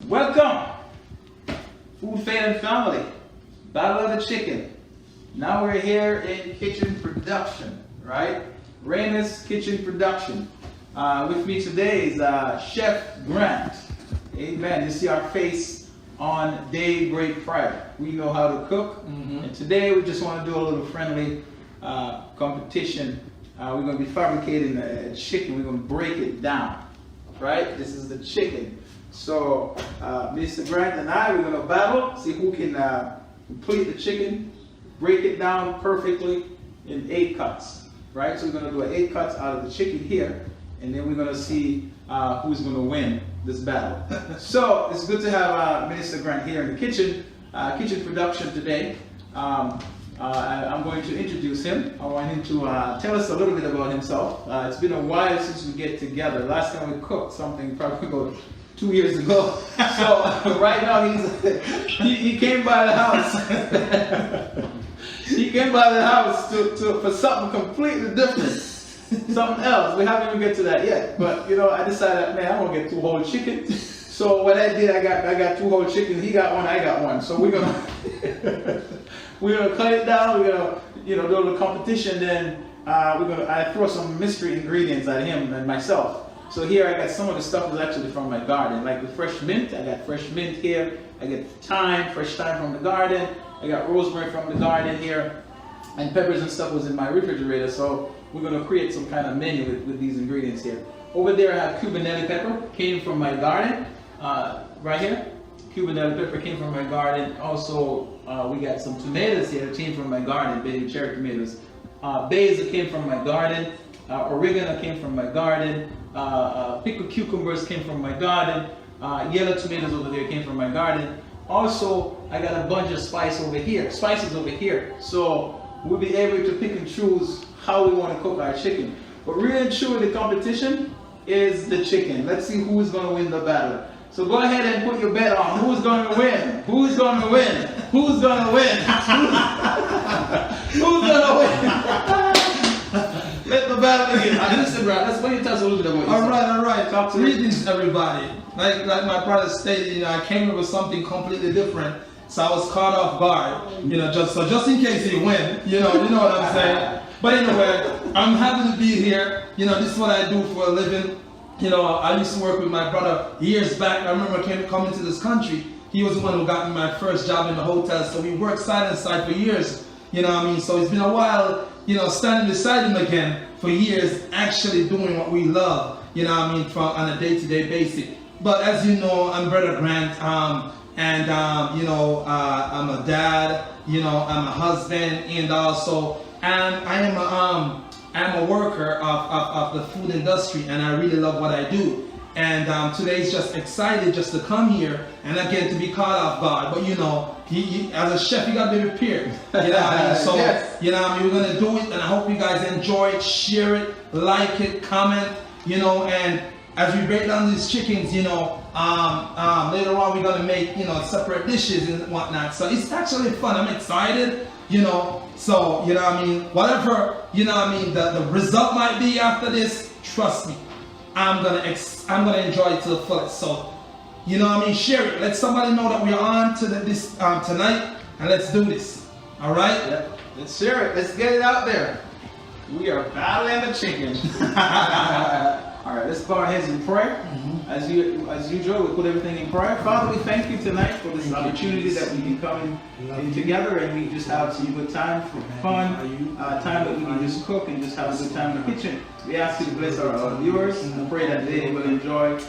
Welcome, Food Fan and Family, Battle of the Chicken. Now we're here in kitchen production, right? Raina's Kitchen Production. With me today is Chef Grant. Amen. You see our face on Daybreak Friday. We know how to cook, and today we just want to do a little friendly competition. We're going to be fabricating a chicken. We're going to break it down, right? This is the chicken. So Mr. Grant and I, we're going to battle, see who can complete the chicken, break it down perfectly in 8 cuts, right? So we're going to do 8 cuts out of the chicken here, and then we're going to see who's going to win this battle. So it's good to have Minister Grant here in the kitchen production today. I'm going to introduce him. I want him to tell us a little bit about himself. It's been a while since we get together. Last time we cooked something probably about 2 years ago. So right now he came by the house. He came by the house for something completely different. Something else. We haven't even get to that yet. But you know, I decided, man, I'm gonna get 2 whole chicken. So what I did, I got 2 whole chicken. He got 1, I got 1. So we're gonna cut it down. We're gonna do a little competition. Then I throw some mystery ingredients at him and myself. So here I got some of the stuff that's actually from my garden, like the fresh mint. I got fresh mint here. I get thyme, fresh thyme from the garden. I got rosemary from the garden here, and peppers and stuff was in my refrigerator. So we're gonna create some kind of menu with these ingredients here. Over there I have Cubanelli pepper, came from my garden. Right here, Cubanelli pepper came from my garden. Also, we got some tomatoes here that came from my garden, baby cherry tomatoes. Basil came from my garden. Oregano came from my garden. Pickled cucumbers came from my garden. Yellow tomatoes over there came from my garden. Also, I got a bunch of spices over here. So we'll be able to pick and choose how we want to cook our chicken. But really and truly, the competition is the chicken. Let's see who's going to win the battle. So go ahead and put your bet on who's going to win. Who's going to win? Who's going to win? Who's going to win? Let the battle begin. Listen, bro, let's tell us a little bit about yourself. All right. Talk to greetings, everybody. Like my brother stated, I came up with something completely different, so I was caught off guard. Just in case he win, you know what I'm saying. But anyway, I'm happy to be here. This is what I do for a living. I used to work with my brother years back. I remember coming to this country. He was the one who got me my first job in the hotel. So we worked side by side for years. So it's been a while, standing beside him again for years, actually doing what we love, on a day-to-day basis. But as you know, I'm Brother Grant, I'm a dad, I'm a husband, and also I'm a worker of the food industry, and I really love what I do. And today is just excited just to come here and again to be caught off guard. But as a chef, you gotta be prepared. So yes. We're gonna do it, and I hope you guys enjoy it, share it, like it, comment. And as we break down these chickens, later on we're gonna make separate dishes and whatnot. So it's actually fun. I'm excited. So whatever the result might be after this, trust me, I'm gonna enjoy it to the fullest. So share it. Let somebody know that we're on to this tonight, and let's do this. All right? Yeah. Let's share it. Let's get it out there. We are battling the chicken. All right, let's bow our heads in prayer. As usual, we put everything in prayer. Father, we thank you tonight for this opportunity that we can come in together, and we just have some good time, for fun, time that we can just cook and just have a good time in the kitchen. We ask you to bless our viewers, and pray that they will enjoy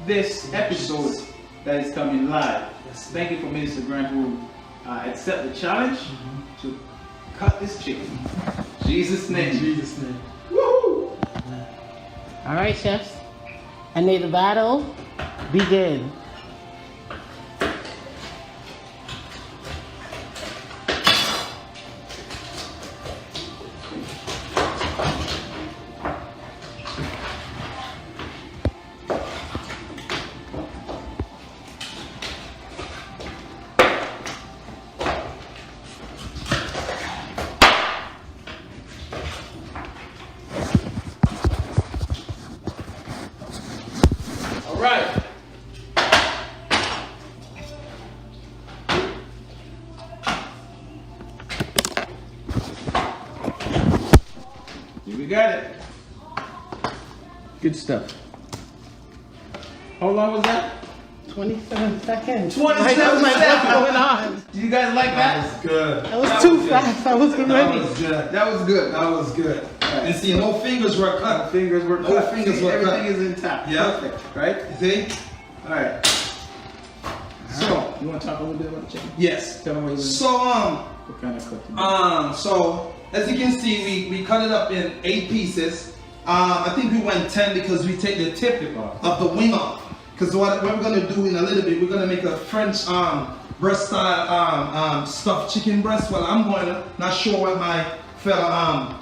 this episode that is coming live. Thank you for Minister Grant who accept the challenge to cut this chicken. In Jesus' name. Woohoo! All right, chefs. And may the battle begin. Right. Good stuff. How long was that? 27 seconds. 27 I'm like, seconds. what's going on? Do you guys like that? That was good. That was too fast. I wasn't That ready. was good. That was good. That was good. And see, no fingers were cut. Fingers were No cut. fingers See, were everything cut. is intact. Yeah. Perfect. Right? See? All right. So, you want to talk a little bit about the chicken? Yes. Tell me what you So what kind of cut. so as you can see, we cut it up in 8 pieces. I think we went 10 because we take the tip of the wing off. Because what we're gonna do in a little bit, we're gonna make a French breast style stuffed chicken breast. Well, I'm going to, not sure what my fellow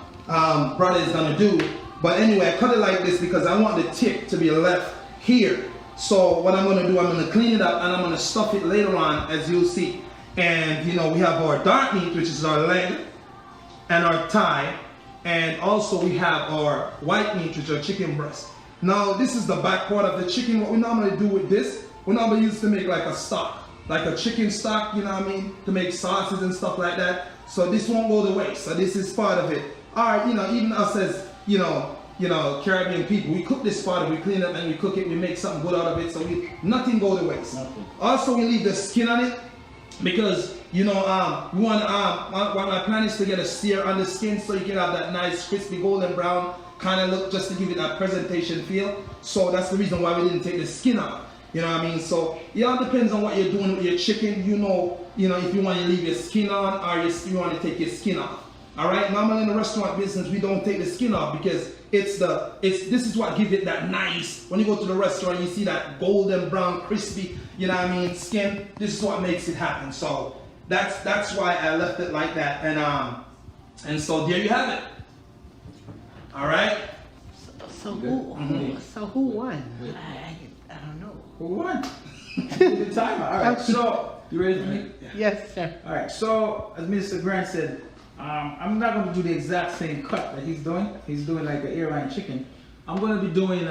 brother is gonna do. But anyway, I cut it like this because I want the tip to be left here. So what I'm gonna do, I'm gonna clean it up and I'm gonna stuff it later on, as you'll see. And you know, we have our dark meat, which is our leg and our thigh. And also we have our white meat, which are chicken breast. Now this is the back part of the chicken. What we normally do with this, we normally use to make like a stock, like a chicken stock, you know what I mean, to make sauces and stuff like that. So this won't go to waste. So this is part of it. Alright, you know, even us as, you know, Caribbean people, we cook this part, we clean it and we cook it, we make something good out of it, so nothing go to waste. Nothing. Also we leave the skin on it because, you know, we want my plan is to get a sear on the skin so you can have that nice crispy golden brown kind of look, just to give it that presentation feel. So that's the reason why we didn't take the skin out. You know what I mean? So it all depends on what you're doing with your chicken. You know, if you want to leave your skin on or you want to take your skin off. All right. Normally in the restaurant business, we don't take the skin off because this is what gives it that nice. When you go to the restaurant, you see that golden brown, crispy, you know what I mean, skin. This is what makes it happen. So that's why I left it like that. And so there you have it. All right. So who won? I don't know. Who won? The timer. All right. So you ready for me? Yes, sir. All right. So as Mr. Grant said, I'm not going to do the exact same cut that he's doing. He's doing like an airline chicken. I'm going to be doing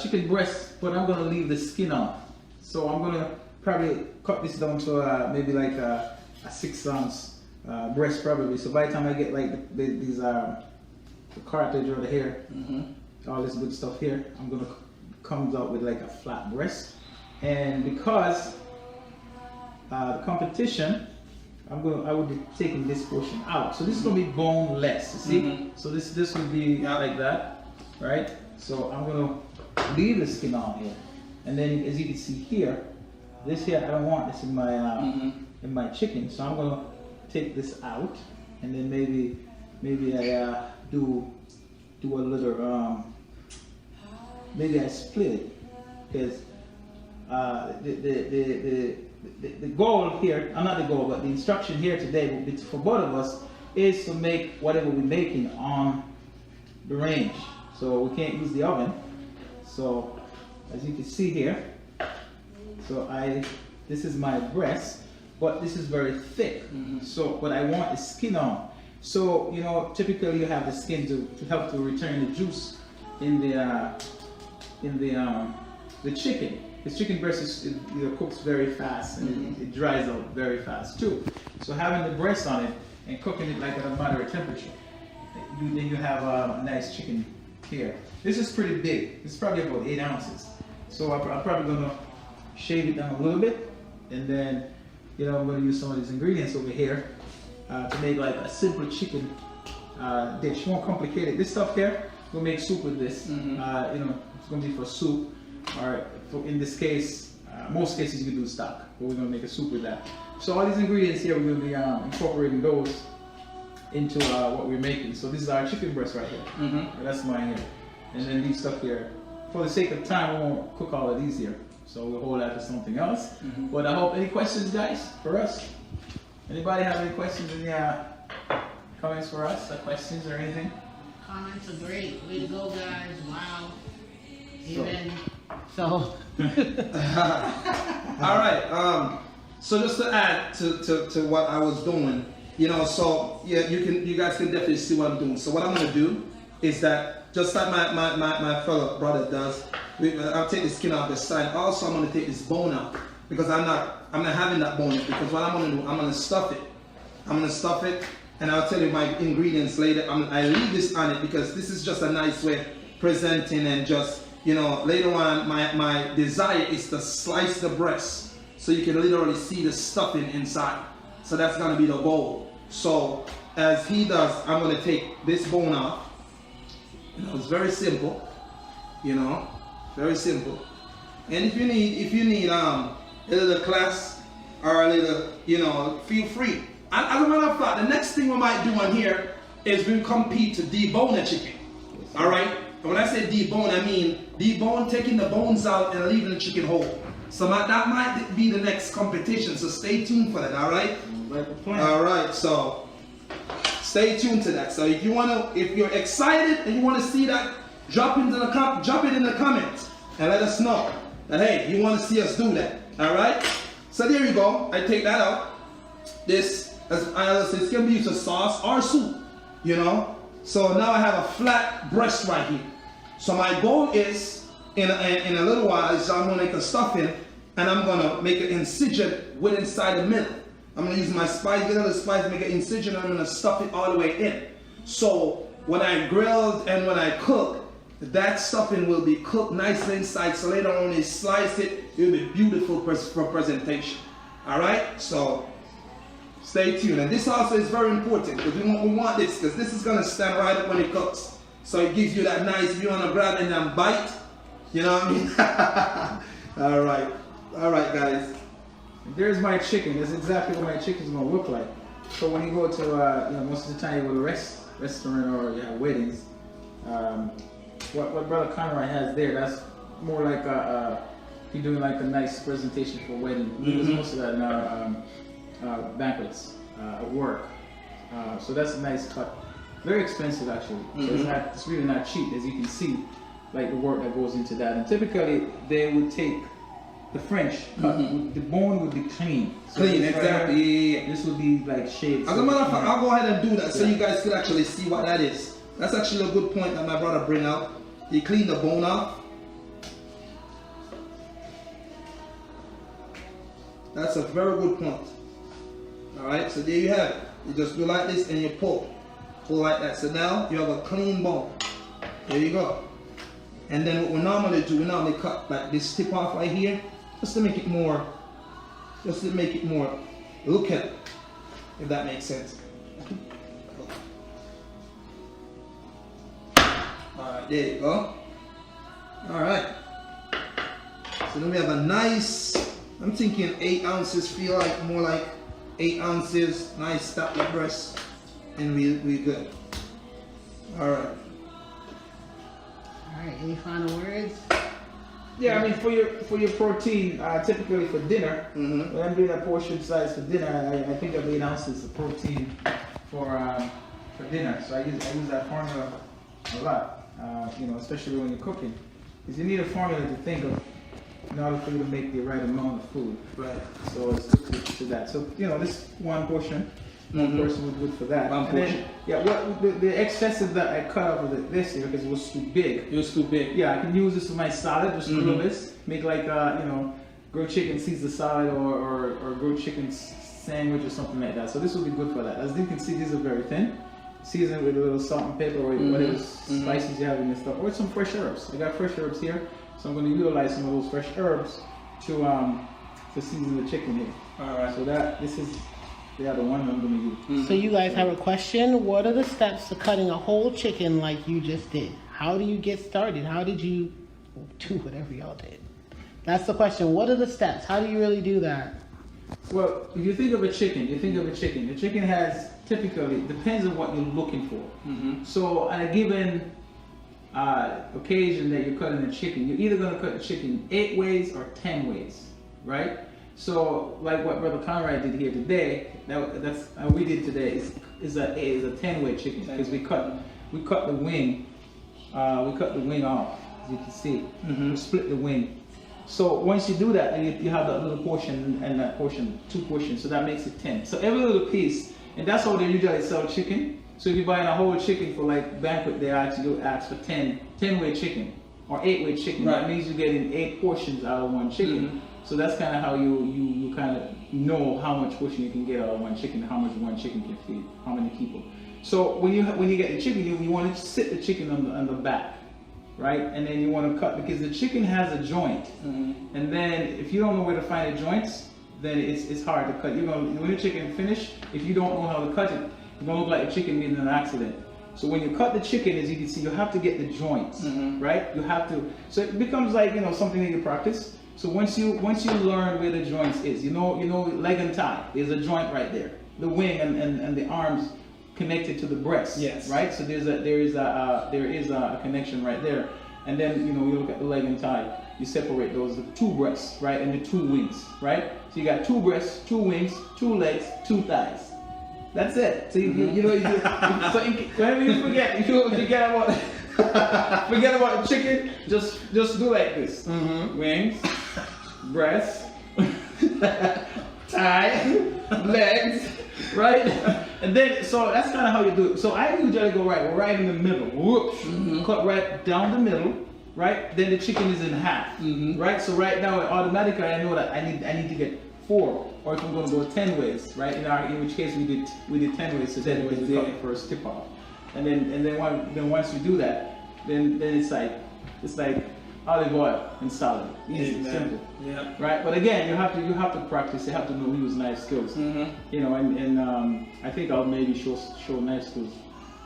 chicken breast, but I'm going to leave the skin off. So I'm going to probably cut this down to maybe like a 6-ounce breast probably. So by the time I get like these the cartilage or the hair, all this good stuff here, I'm going to come out with like a flat breast. And because the competition, I would be taking this portion out. So this is going to be boneless, you see? So this would be like that, right? So I'm going to leave the skin on here. And then as you can see here, this here, I don't want this in my chicken. So I'm going to take this out and then maybe I do a little, maybe I split it because the goal here, not the goal, but the instruction here today for both of us is to make whatever we're making on the range. So we can't use the oven. So as you can see here, so this is my breast, but this is very thick. So what I want is skin on. So you know, typically you have the skin to help to return the juice in the chicken. This chicken breast cooks very fast and it dries out very fast too. So having the breast on it and cooking it like at a moderate temperature, then you have a nice chicken here. This is pretty big. It's probably about 8 ounces. So I'm probably gonna shave it down a little bit, and then I'm gonna use some of these ingredients over here to make like a simple chicken dish. More complicated. This stuff here, we'll make soup with this. It's gonna be for soup. Or in this case, most cases you can do stock, but we're gonna make a soup with that. So all these ingredients here, we're gonna be incorporating those into what we're making. So this is our chicken breast right here. That's mine here. And then these stuff here, for the sake of time, we won't cook all of these here. So we'll hold that to something else. But I hope, any questions, guys, for us? Anybody have any questions, any comments for us, or questions or anything? Comments are great. Way to go, guys. Wow. Even so. All right. So just to add to what I was doing, so yeah, you guys can definitely see what I'm doing. So what I'm gonna do is that just like my fellow brother does, I'll take the skin off the side. Also, I'm gonna take this bone out because I'm not having that bone because what I'm gonna do, I'm gonna stuff it. I'm gonna stuff it, and I'll tell you my ingredients later. I leave this on it because this is just a nice way of presenting and just you know, later on, my desire is to slice the breast so you can literally see the stuffing inside. So that's gonna be the goal. So as he does, I'm gonna take this bone off. You know, it's very simple. You know, very simple. And if you need a little class or a little, you know, feel free. And as a matter of fact, the next thing we might do on here is we compete to debone a chicken. All right. And when I say debone, I mean debone, taking the bones out and leaving the chicken whole. So that might be the next competition. So stay tuned for that. All right. All right. So stay tuned to that. So if you're excited and you want to see that, drop it in the comments and let us know that, hey, you want to see us do that. All right. So there you go. I take that out. This, as I said, it's gonna be used as sauce or soup. You know. So now I have a flat breast right here. So my goal is, in a little while, is I'm gonna make a stuffing and I'm gonna make an incision with inside the middle. I'm gonna use my spice, get a little spice, make an incision, and I'm gonna stuff it all the way in. So when I grill and when I cook, that stuffing will be cooked nicely inside. So later on when you slice it, it'll be beautiful for presentation. All right, so stay tuned. And this also is very important because we want this, because this is gonna stand right up when it cooks. So it gives you that nice, if you wanna grab and then bite, you know what I mean? All right, guys. There's my chicken. That's exactly what my chicken's gonna look like. So when you go to, you know, most of the time you go to a restaurant or you have weddings, what Brother Conroy has there, that's more like you're doing like a nice presentation for a wedding. We use most of that in our banquets at work. So that's a nice cut. Very expensive actually. So it's really not cheap, as you can see, like the work that goes into that. And typically they would take the French cut. The bone would be clean. So Clean, exactly. Right, this would be like shaved. As a matter of fact, I'll go ahead and do that so you guys could actually see what that is. That's actually a good point that my brother bring out. You clean the bone off. That's a very good point. Alright, so there you have it. You just do like this and you pull. Pull like that. So now you have a clean bone. There you go. And then what we normally do, we normally cut like this tip off right here, just to make it more, look at it, if that makes sense. Alright, there you go. Alright. So then we have a nice, I'm thinking 8 ounces, feel like more like 8 ounces, nice stacked breast, and we good. Alright. Alright, any final words? Yeah, I mean for your protein, typically for dinner, when I'm doing a portion size for dinner, I think of 8 ounces of protein for dinner. So I use that formula a lot. You know, especially when you're cooking, because you need a formula to think of in order for you to make the right amount of food. Right. So it's good to that. So you know, this one portion. One person was good for that. One portion. Then, yeah, what the excessive that I cut off of this here because it was too big. It was too big. Yeah, I can use this for my salad. Just grill this, make like you know, grilled chicken Caesar salad or grilled chicken sandwich or something like that. So this will be good for that. As you can see, these are very thin. Seasoned with a little salt and pepper or whatever spices you have in this stuff, or some fresh herbs. I got fresh herbs here, so I'm going to utilize some of those fresh herbs to season the chicken here. All right. So this is the other one I'm going to use. So you guys have a question. What are the steps to cutting a whole chicken like you just did? How do you get started? How did you do whatever y'all did? That's the question. What are the steps? How do you really do that? Well, if you think of a chicken, The chicken has typically, depends on what you're looking for. So on a given occasion that you're cutting a chicken, you're either going to cut the chicken 8 ways or 10 ways, right? So like what Brother Conrad did here today, that's we did today is a 10-way chicken, because we cut the wing, off, as you can see. We split the wing. So once you do that, and you have that little portion and that portion, 2 portions, so that makes it 10. So every little piece, and that's how they usually sell chicken. So if you're buying a whole chicken for like banquet, you'll ask for 10-way chicken or 8-way chicken. Right. That means you're getting 8 portions out of one chicken. So that's kind of how you kind of know how much portion you can get out of one chicken, how much one chicken can feed, how many people. So when you get the chicken, you want to sit the chicken on the back, right? And then you want to cut because the chicken has a joint, and then if you don't know where to find the joints, then it's hard to cut. You're gonna when the chicken finish, if you don't know how to cut it, it's gonna look like a chicken made in an accident. So when you cut the chicken, as you can see, you have to get the joints, right? You have to. So it becomes like something that you practice. So once you learn where the joints is, you know leg and thigh. There's a joint right there. The wing and the arms connected to the breast. Yes. Right. So there is a connection right there. And then you look at the leg and thigh. You separate those, the two breasts, right, and the two wings, right? So you got two breasts, two wings, two legs, two thighs. That's it. So whenever you forget, if you forget about the chicken, just do like this. Wings, breasts, thigh, legs, right? And then so that's kind of how you do it. So I usually go right in the middle. Whoops, cut right down the middle. Right, then the chicken is in half. Right, so right now automatically I know that I need to get 4, or if I'm going to go 10 ways. Right, in which case we did 10 ways. So 10 ways to cut the first tip off, and then once you do that, then it's like olive oil and salad. Easy, simple. Yeah. Right, but again you have to practice. You have to know use knife skills. And I think I'll maybe show knife skills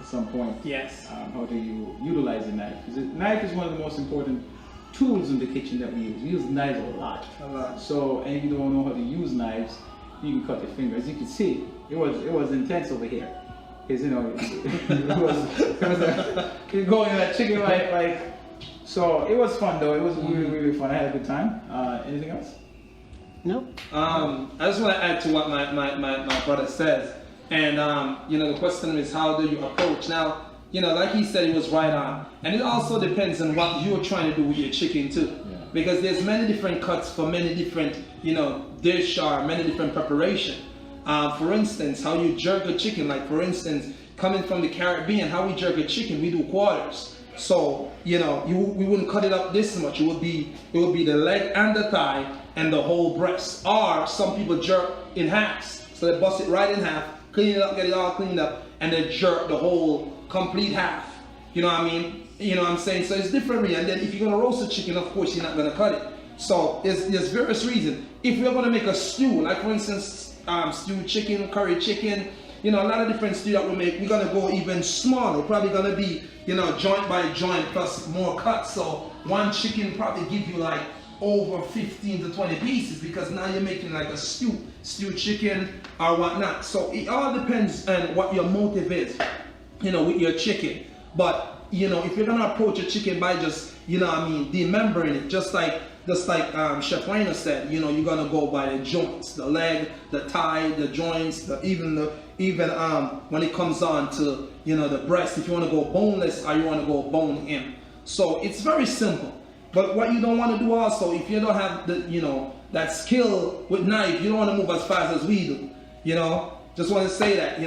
at some point. Yes. How do you utilize a knife? Because a knife is one of the most important tools in the kitchen that we use. We use knives a lot. So, and if you don't know how to use knives, you can cut your finger. As you can see, it was intense over here. Because you're going in that chicken like. So it was fun though. It was really fun. I had a good time. Anything else? Nope. I just want to add to what my brother says. And the question is, how do you approach? Now, like he said, it was right on. And it also depends on what you're trying to do with your chicken too. Yeah. Because there's many different cuts for many different, dish or many different preparation. For instance, how you jerk a chicken, like for instance, coming from the Caribbean, how we jerk a chicken, we do quarters. So, we wouldn't cut it up this much. It would be the leg and the thigh and the whole breast. Or some people jerk in halves. So they bust it right in half, clean it up, get it all cleaned up, and then jerk the whole complete half. You know what I mean? You know what I'm saying? So it's different. And then if you're gonna roast a chicken, of course you're not gonna cut it. So there's various reasons. If we're gonna make a stew, like for instance, stewed chicken, curry chicken, a lot of different stew that we make, we're gonna go even smaller. Probably gonna be, joint by joint plus more cuts. So one chicken probably give you like over 15 to 20 pieces, because now you're making like a stewed chicken or whatnot. So it all depends on what your motive is, with your chicken. But if you're gonna approach a chicken by just, demembering it, just like Chef Rainer said, you're gonna go by the joints, the leg, the thigh, the joints, even when it comes on to the breast, if you want to go boneless or you want to go bone in. So it's very simple. But what you don't want to do also, if you don't have the that skill with knife, you don't want to move as fast as we do. Just want to say that,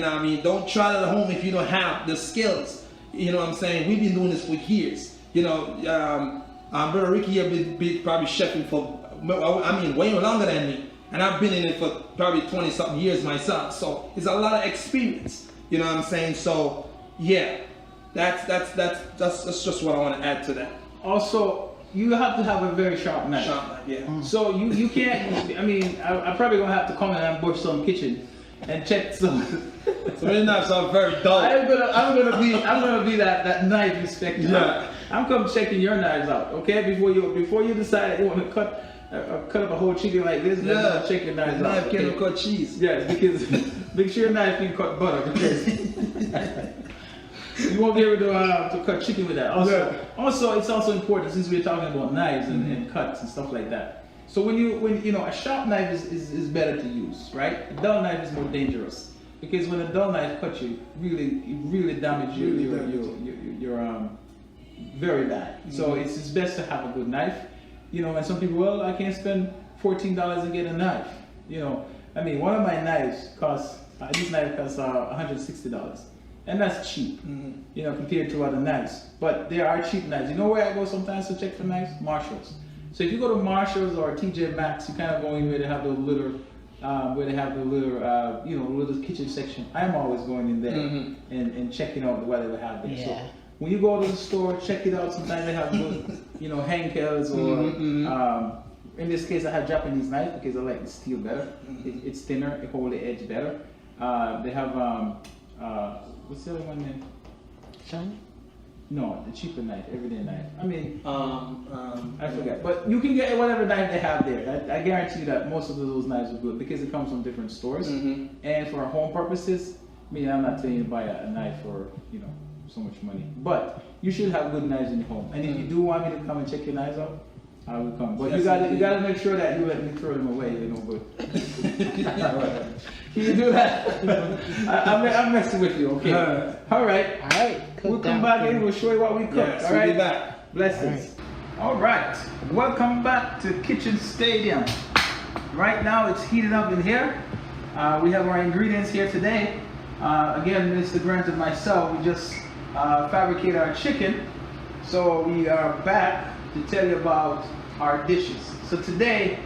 don't try it at home if you don't have the skills. You know what I'm saying? We've been doing this for years. Brother Ricky here been probably chefing for, way longer than me. And I've been in it for probably 20 something years myself. So it's a lot of experience. You know what I'm saying? So yeah, that's just what I want to add to that. Also, you have to have a very sharp knife. Yeah. So you can't, I'm probably going to have to come in and ambush some kitchen and check some. So many knives are very dull. I'm gonna be that knife inspector. Yeah. I'm come checking your knives out, okay? Before you decide you want to cut up a whole chicken like this, then check your knives out. Knife can't cut cheese. Yes, because make sure your knife can cut butter, because you won't be able to cut chicken with that. Also, it's also important, since we're talking about knives and cuts and stuff like that. So when a sharp knife is better to use, right? A dull knife is more dangerous, because when a dull knife cuts you, it really damages your very bad. So it's best to have a good knife. And some people, I can't spend $14 and get a knife. One of my knives costs $160. And that's cheap, compared to other knives. But there are cheap knives. You know where I go sometimes to check for knives? Marshalls. So if you go to Marshalls or TJ Maxx, you kind of go in where they have the little, little kitchen section. I'm always going in there and checking out what they have there. Yeah. when you go to the store, check it out. Sometimes they have good, you know, Henkels or in this case I have Japanese knife because I like the steel better. It's thinner, it holds the edge better. They have what's the other one then? Shiny? No, the cheaper knife, everyday knife. I mean, I forgot. But you can get whatever knife they have there. I guarantee you that most of those knives are good because it comes from different stores. And for home purposes, I mean, I'm not telling you to buy a knife for, you know, so much money. But you should have good knives in your home. And if you do want me to come and check your knives out, I will come. But you gotta make sure that you let me throw them away, you know, but can you do that? I'm messing with you, okay? All right. We'll come back in, we'll show you what we cooked. Yes, all we'll right? be back. Blessings. All right. Welcome back to Kitchen Stadium. Right now it's heated up in here. We have our ingredients here today. Again, Mr. Grant and myself, we just fabricated our chicken. So we are back to tell you about our dishes. So today,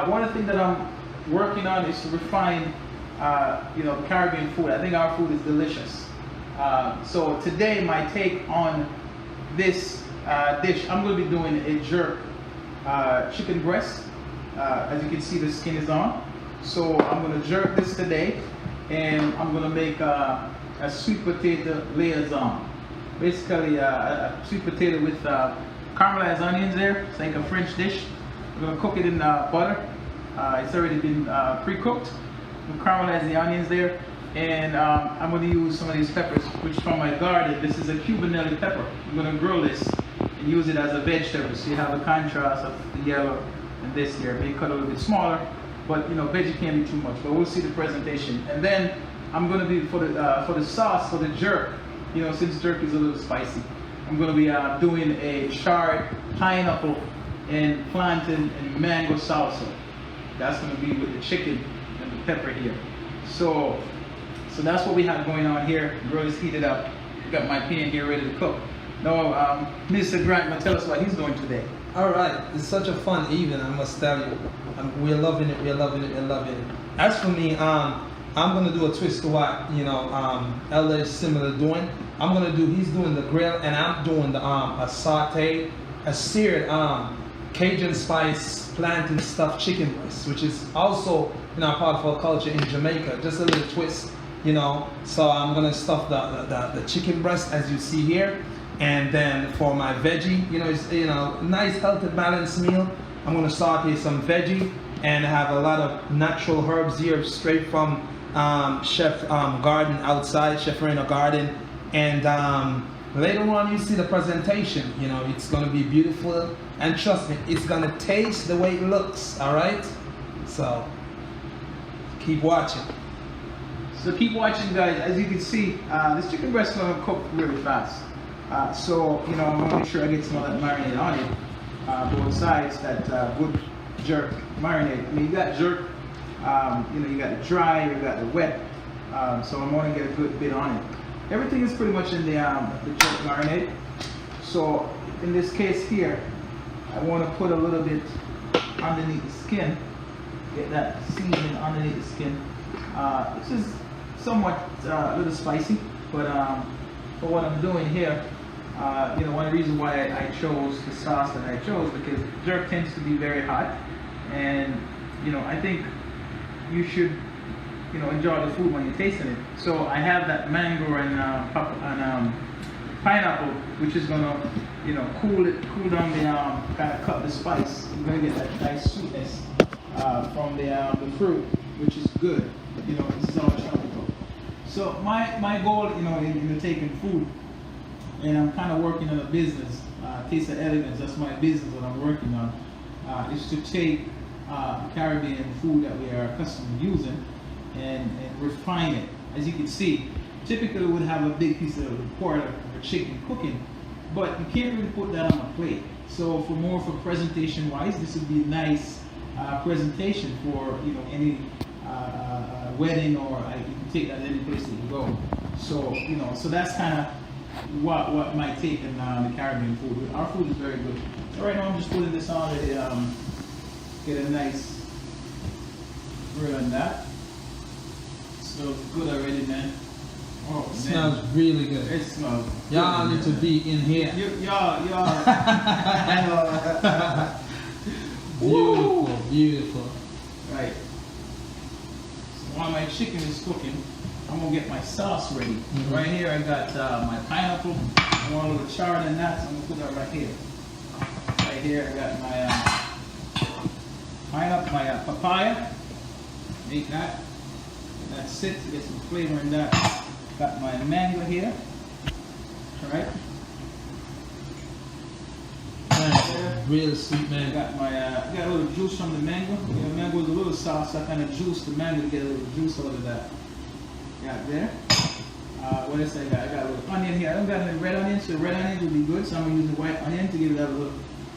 one of the things that I'm working on is to refine, you know, Caribbean food. I think our food is delicious. So today, my take on this dish, I'm going to be doing a jerk chicken breast. As you can see, the skin is on. So I'm going to jerk this today, and I'm going to make a sweet potato liaison. Basically, a sweet potato with caramelized onions there. It's like a French dish. We're going to cook it in butter. It's already been pre-cooked. We'll caramelize the onions there. And I'm going to use some of these peppers, which from my garden. This is a Cubanelli pepper. I'm going to grill this and use it as a vegetable. So you have a contrast of the yellow and this here. May cut a little bit smaller, but you know, veggie can't be too much. But we'll see the presentation. And then I'm going to be for the sauce for the jerk. You know, since jerk is a little spicy, I'm going to be doing a charred pineapple and plantain and mango salsa. That's going to be with the chicken and the pepper here. So that's what we have going on here. The grill is heated up. Got my pan here ready to cook. Now, Mr. Grant will tell us what he's doing today. All right, it's such a fun evening, I must tell you. We're loving it, we're loving it, we're loving it. As for me, I'm gonna do a twist to what, you know, Ella is similar doing. He's doing the grill, and I'm doing the a sauteed, a seared Cajun spice plantain stuffed chicken breast, which is also, you know, part of our culture in Jamaica. Just a little twist, you know. So I'm gonna stuff the chicken breast as you see here, and then for my veggie, you know, it's, you know, nice healthy balanced meal. I'm gonna saute some veggie and have a lot of natural herbs here, straight from Chef garden outside, Chef Reno garden. And later on you see the presentation, you know, it's gonna be beautiful, and trust me, it's gonna taste the way it looks. All right, so keep watching. So keep watching, guys. As you can see, this chicken breast is gonna cook really fast. So you know, I'm gonna make sure I get some of that marinade on it, both sides, that good jerk marinade. I mean, you got jerk, you know, you got the dry, you got the wet. So I'm gonna get a good bit on it. Everything is pretty much in the jerk marinade. So in this case here, I want to put a little bit underneath the skin, get that seasoning underneath the skin. This is somewhat a little spicy, but for what I'm doing here, you know, one of the reasons why I chose the sauce that I chose, because jerk tends to be very hot, and you know, I think you should, you know, enjoy the food when you're tasting it. So I have that mango and pineapple, which is gonna, you know, cool down the kind of cut the spice. You're gonna get that nice sweetness from the fruit, which is good. You know, this is how I'm trying to go. So my goal, you know, in taking food, and I'm kind of working on a business, Taste of Elegance. That's my business that I'm working on, is to take Caribbean food that we are accustomed to using and refine it. As you can see, typically we would have a big piece of pork or chicken cooking, but you can't really put that on a plate. So for presentation wise, this would be a nice presentation for, you know, any wedding, or you can take that any place that you go. So you know, so that's kind of what my take on the Caribbean food. Our food is very good. So right now I'm just putting this on to get a nice grill on that. Smells good already, man. Oh, It smells really good. It smells. Y'all good, need to man. be in here. Y'all. Beautiful, beautiful. Right. So while my chicken is cooking, I'm gonna get my sauce ready. Mhm. Right here, I got my pineapple. I want a little chard and nuts. I'm gonna put that right here. Right here, I got my pineapple, my papaya. Make that. That's it. Get some flavor in that. Got my mango here. All right. Real sweet, I man. got my got a little juice from the mango. You know, mango is a little sour, so I kind of juice the mango to get a little juice out of that. Got there. What else I got? I got a little onion here. I don't got any red onions, so red onions would be good. So I'm gonna use the white onion to give it a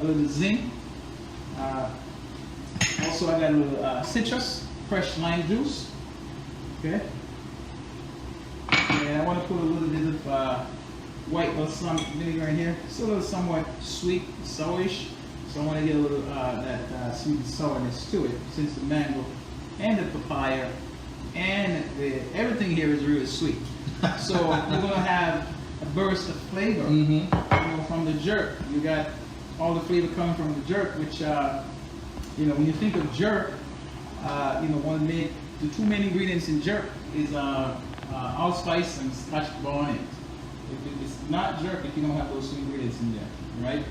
little zing. Also, I got a little citrus, fresh lime juice. Okay. And I want to put a little bit of white balsam vinegar in here. It's a little somewhat sweet, sourish. So I want to get a little that sweet and sourness to it, since the mango and the papaya and everything here is really sweet. So we're gonna have a burst of flavor, you know, from the jerk. You got all the flavor coming from the jerk, which you know, when you think of jerk, you know, the two main ingredients in jerk is allspice and Scotch bonnet. It's not jerk if you don't have those two ingredients in there, right?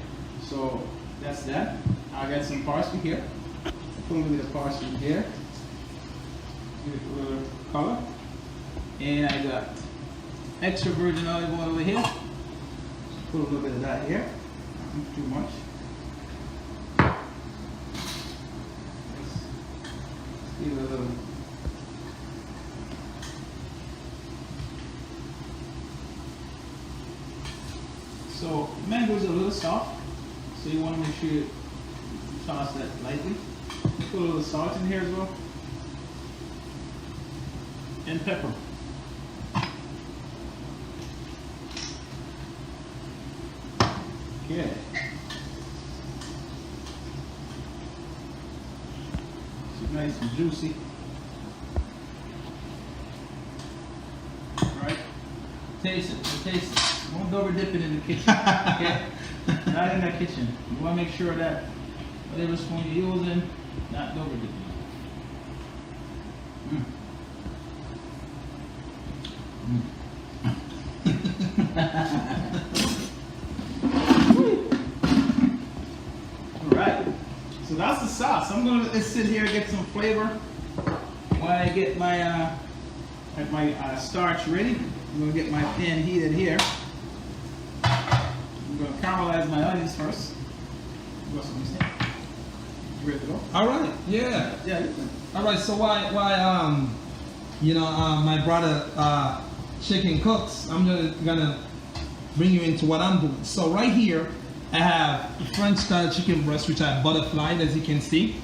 So that's that. I got some parsley here. Put a little bit of parsley here. Give it a little color. And I got extra virgin olive oil over here. Put a little bit of that here. Not too much. Let's give it a little. So mango is a little soft, so you want to make sure you toss that lightly. Put a little salt in here as well. And pepper. Okay. It's nice and juicy. Alright. Taste it, taste it. Don't over dip it in the kitchen. Okay? Not in the kitchen. You want to make sure that whatever spoon you're using, not over dip it. Alright, so that's the sauce. I'm gonna sit here and get some flavor while I get my starch ready. I'm gonna get my pan heated here. I'm gonna caramelize my onions first. You ready to go? All right, yeah. Yeah, you can. All right, so why you know, my brother chicken cooks, I'm gonna bring you into what I'm doing. So right here, I have French style chicken breast, which I butterflied, as you can see.